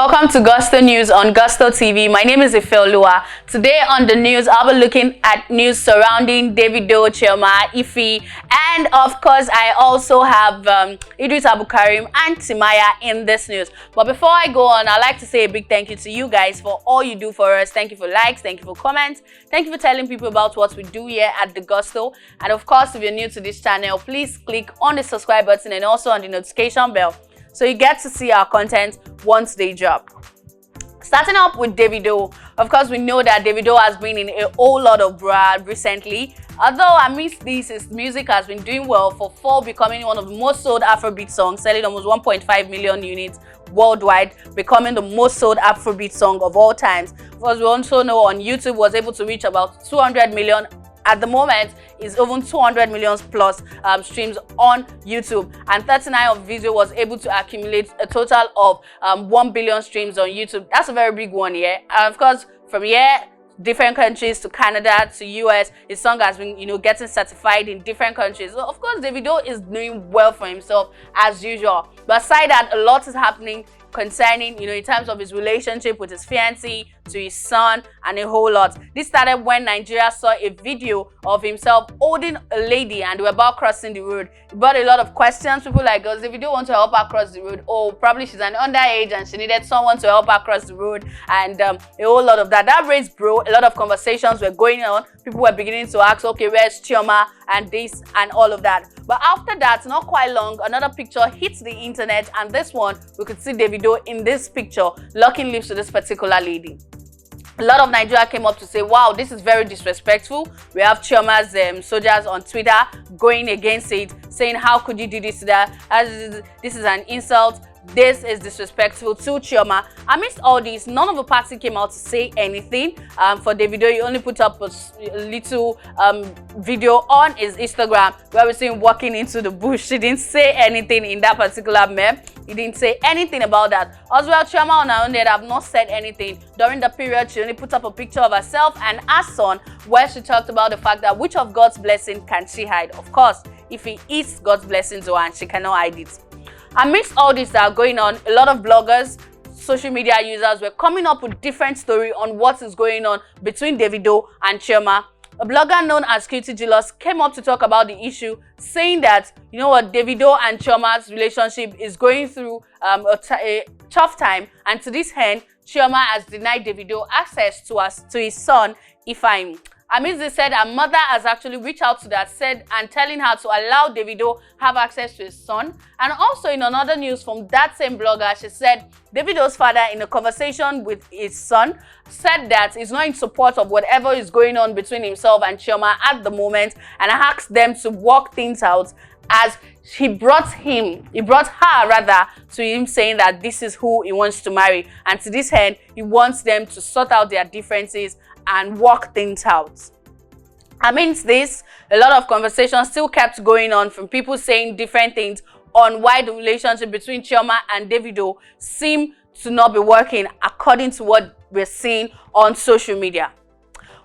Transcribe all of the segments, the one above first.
Welcome to Gusto News on Gusto TV. My name is Ifeanyi. Today on the news, I'll be looking at news surrounding Davido, Chioma, Ify, and of course, I also have Idris Abdulkareem and Timaya in this news. But before I go on, I'd like to say a big thank you to you guys for all you do for us. Thank you for likes, thank you for comments, thank you for telling people about what we do here at the Gusto. And of course, if you're new to this channel, please click on the subscribe button and also on the notification bell, so you get to see our content once they drop. Starting up with Davido, of course, we know that Davido has been in a whole lot of brand recently. Although amidst this, his music has been doing well for becoming one of the most sold Afrobeat songs, selling almost 1.5 million units worldwide, becoming the most sold Afrobeat song of all times. Because we also know on YouTube was able to reach about 200 million. At the moment, is even 200 million plus streams on YouTube, and 39 of video was able to accumulate a total of 1 billion streams on YouTube. That's a very big one here. And of course, from here, different countries to Canada to US, his song has been, getting certified in different countries. So of course, Davido is doing well for himself as usual. But aside that, a lot is happening concerning, in terms of his relationship with his fiancé, to his son, and a whole lot. This started when Nigeria saw a video of himself holding a lady and they were about crossing the road. It brought a lot of questions. People like, does Davido want to help her cross the road? Oh, probably she's an underage and she needed someone to help her cross the road, and a whole lot of that. That raised a lot of conversations were going on. People were beginning to ask, okay, where's Chioma and this and all of that. But after that, not quite long, another picture hits the internet, and this one, we could see Davido in this picture locking lips with this particular lady. A lot of Nigeria came up to say, wow, this is very disrespectful. We have Chioma's soldiers on Twitter going against it, saying, how could you do this to that? This is an insult. This is disrespectful to Chioma. Amidst all this, none of the party came out to say anything. For Davido, he only put up a little video on his Instagram where we see him walking into the bush. He didn't say anything in that particular meme. He didn't say anything about that. As well, Chioma on her own, they have not said anything. During the period, she only put up a picture of herself and her son, where she talked about the fact that which of God's blessing can she hide? Of course, if he is God's blessing to her, and she cannot hide it. Amidst all this that are going on, a lot of bloggers, social media users were coming up with different story on what is going on between Davido and Chioma. A blogger known as Cutie Julius came up to talk about the issue, saying that, Davido and Chioma's relationship is going through a tough time, and to this end, Chioma has denied Davido access to his son, Ifeanyi. Amidst this, said her mother has actually reached out to that, and telling her to allow Davido have access to his son. And also in another news from that same blogger, she said Davido's father, in a conversation with his son, said that he's not in support of whatever is going on between himself and Chioma at the moment, and asked them to work things out, as he brought her rather to him, saying that this is who he wants to marry, and to this end he wants them to sort out their differences and work things out. Amidst this, a lot of conversations still kept going on, from people saying different things on why the relationship between Chioma and Davido seem to not be working according to what we're seeing on social media.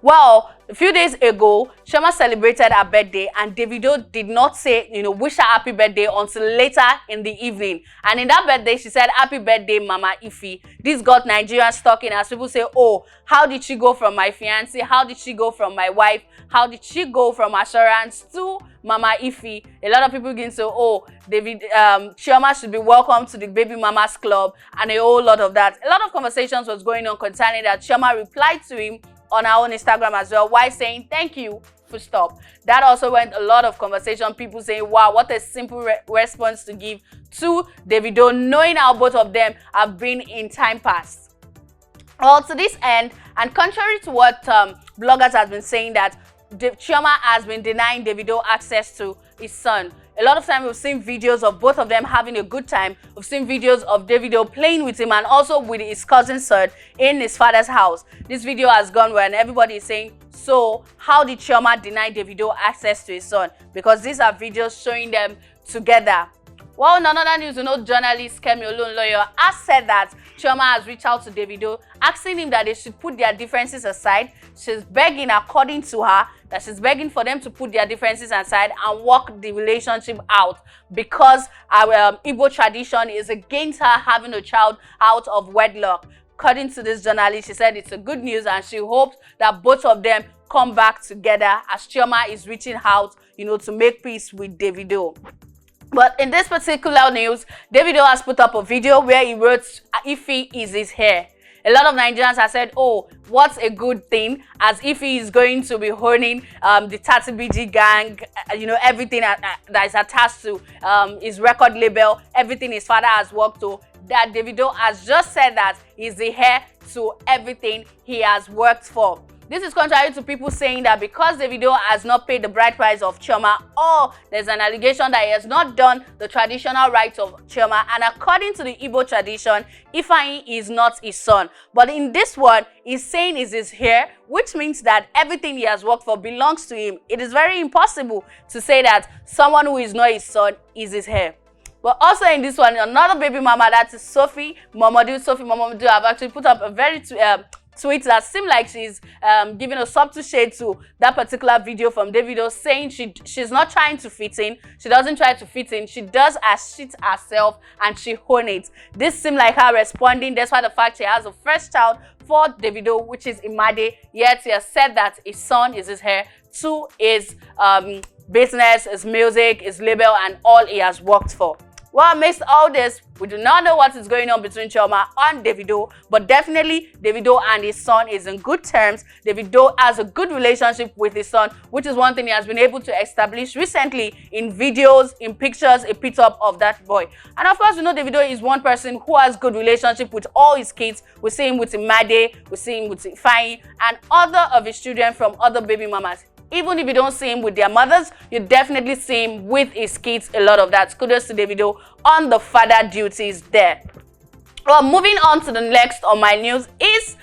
Well, a few days ago, Chioma celebrated her birthday, and Davido did not say, wish her happy birthday until later in the evening. And in that birthday, she said, happy birthday, Mama Ify. This got Nigerians talking, as people say, oh, how did she go from my fiancé? How did she go from my wife? How did she go from assurance to Mama Ify? A lot of people begin to say, oh, Chioma should be welcome to the Baby Mamas Club, and a whole lot of that. A lot of conversations was going on concerning that. Chioma replied to him on our own Instagram as well, while saying thank you, full stop. That also went a lot of conversation, people saying, wow, what a simple response to give to Davido, knowing how both of them have been in time past. Well, to this end, and contrary to what bloggers have been saying, that Chioma has been denying Davido access to his son. A lot of time we've seen videos of both of them having a good time. We've seen videos of Davido playing with him and also with his cousin's son in his father's house. This video has gone well, and everybody is saying, so how did Chioma deny Davido access to his son? Because these are videos showing them together. Well, in another news, journalist Kemi Olunloyo has said that Chioma has reached out to Davido, asking him that they should put their differences aside. She's begging, according to her, that she's begging for them to put their differences aside and work the relationship out, because our Igbo tradition is against her having a child out of wedlock. According to this journalist, she said it's a good news and she hopes that both of them come back together as Chioma is reaching out, to make peace with Davido. But in this particular news, Davido has put up a video where he wrote, "Ify is his hair." A lot of Nigerians have said, "Oh, what's a good thing?" As Ify is going to be owning the TatiBG gang, everything that is attached to his record label, everything his father has worked to. That Davido has just said that he's the heir to everything he has worked for. This is contrary to people saying that because Davido has not paid the bride price of Chioma, or there's an allegation that he has not done the traditional rites of Chioma, and according to the Igbo tradition, Ifeanyi is not his son. But in this one, he's saying is his heir, which means that everything he has worked for belongs to him. It is very impossible to say that someone who is not his son is his heir. But also in this one, another baby mama, that is Sophie Momodou, have actually put up a very tweet that seemed like she's giving a subtle shade to that particular video from Davido, saying she's not trying to fit in. She doesn't try to fit in. She does as shit herself and she own it. This seemed like her responding despite the fact she has a first child for Davido, which is Imade. Yet he has said that his son is his heir to his business, his music, his label, and all he has worked for. Well, amidst all this, we do not know what is going on between Chioma and Davido, but definitely Davido and his son is in good terms. Davido has a good relationship with his son, which is one thing he has been able to establish recently in videos, in pictures, a pit up of that boy. And of course, Davido is one person who has good relationship with all his kids. We see him with Imade, we see him with Ifeanyi, and other of his children from other baby mamas. Even if you don't see him with their mothers, you definitely see him with his kids a lot of that. Kudos to Davido on the father duties there. Well, moving on to the next on my news is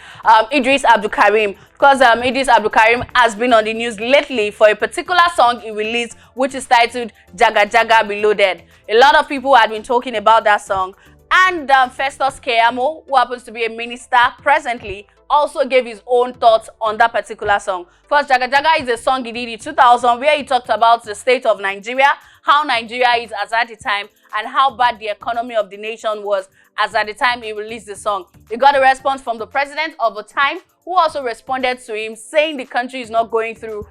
Idris Abdulkareem. Because Idris Abdulkareem has been on the news lately for a particular song he released, which is titled Jaga Jaga Reloaded. A lot of people had been talking about that song. And Eedris Keyamo, who happens to be a minister presently, also gave his own thoughts on that particular song. First, Jaga Jaga is a song he did in 2000 where he talked about the state of Nigeria, how Nigeria is as at the time, and how bad the economy of the nation was as at the time he released the song. He got a response from the president of the time, who also responded to him, saying the country is not going through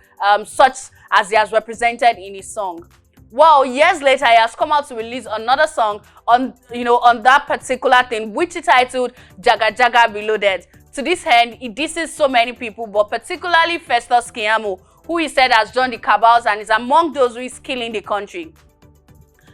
such as he has represented in his song. Well, years later, he has come out to release another song on that particular thing, which is titled Jaga Jaga Reloaded. To this end, he disses so many people, but particularly Eedris Keyamo, who he said has joined the cabals and is among those who is killing the country.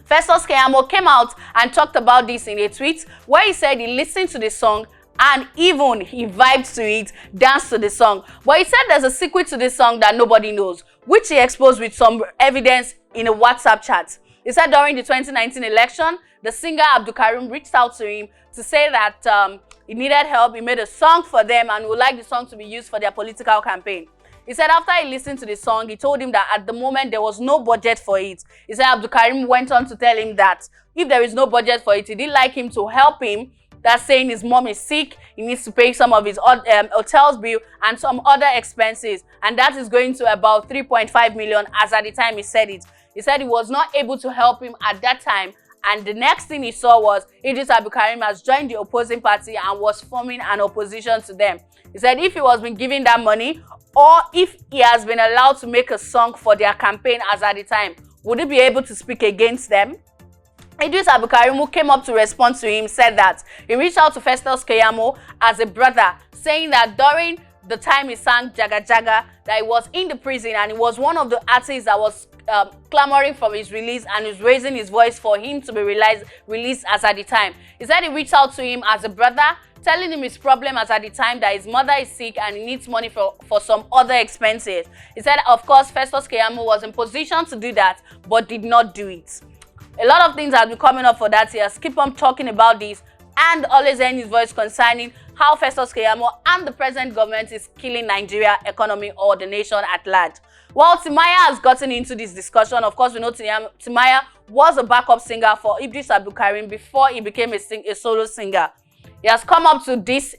Eedris Keyamo came out and talked about this in a tweet where he said he listened to the song and even he vibed to it, danced to the song. But he said there's a secret to this song that nobody knows, which he exposed with some evidence in a WhatsApp chat. He said during the 2019 election, the singer Abdulkareem reached out to him to say that he needed help. He made a song for them and would like the song to be used for their political campaign. He said after he listened to the song, he told him that at the moment there was no budget for it. He said Abdulkareem went on to tell him that if there is no budget for it, he didn't like him to help him. That's saying his mom is sick, he needs to pay some of his hotel's bill and some other expenses. And that is going to about 3.5 million as at the time he said it. He said he was not able to help him at that time. And the next thing he saw was Idris Abdulkareem has joined the opposing party and was forming an opposition to them. He said if he was been given that money, or if he has been allowed to make a song for their campaign as at the time, would he be able to speak against them? Idris Abdulkareem, who came up to respond to him, said that he reached out to Eedris Keyamo as a brother, saying that during the time he sang Jaga Jaga, that he was in the prison and he was one of the artists that was clamoring for his release and was raising his voice for him to be released as at the time. He said he reached out to him as a brother, telling him his problem as at the time that his mother is sick and he needs money for some other expenses. He said, of course, Eedris Keyamo was in position to do that, but did not do it. A lot of things have been coming up for that. He has kept on talking about this and always hearing his voice concerning how Eedris Keyamo and the present government is killing Nigeria economy or the nation at large. Well, Timaya has gotten into this discussion. Of course, we know Timaya was a backup singer for Idris Abdulkareem before he became a solo singer. He has come up to this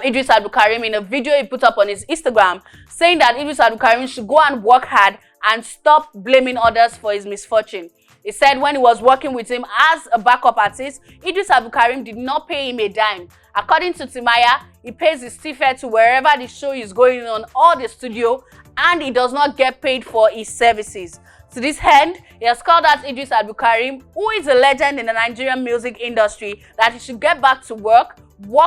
Idris Abdulkareem in a video he put up on his Instagram, saying that Idris Abdulkareem should go and work hard and stop blaming others for his misfortune. He said when he was working with him as a backup artist, Idris Abdulkareem did not pay him a dime. According to Timaya, he pays his fare to wherever the show is going on or the studio, and he does not get paid for his services. To this end, he has called out Idris Abdulkareem, who is a legend in the Nigerian music industry, that he should get back to work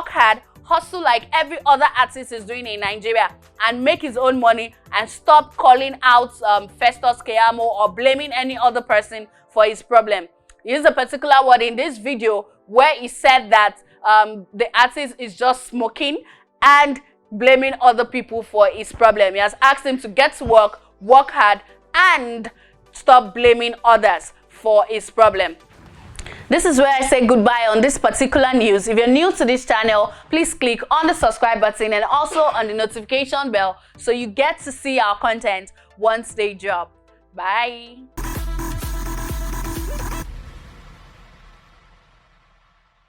hard, hustle like every other artist is doing in Nigeria, and make his own money, and stop calling out Eedris Keyamo or blaming any other person for his problem. He used a particular word in this video where he said that the artist is just smoking and blaming other people for his problem. He has asked him to get to work hard, and stop blaming others for his problem. This is where I say goodbye on this particular news. If you're new to this channel, please click on the subscribe button and also on the notification bell so you get to see our content once they drop. Bye.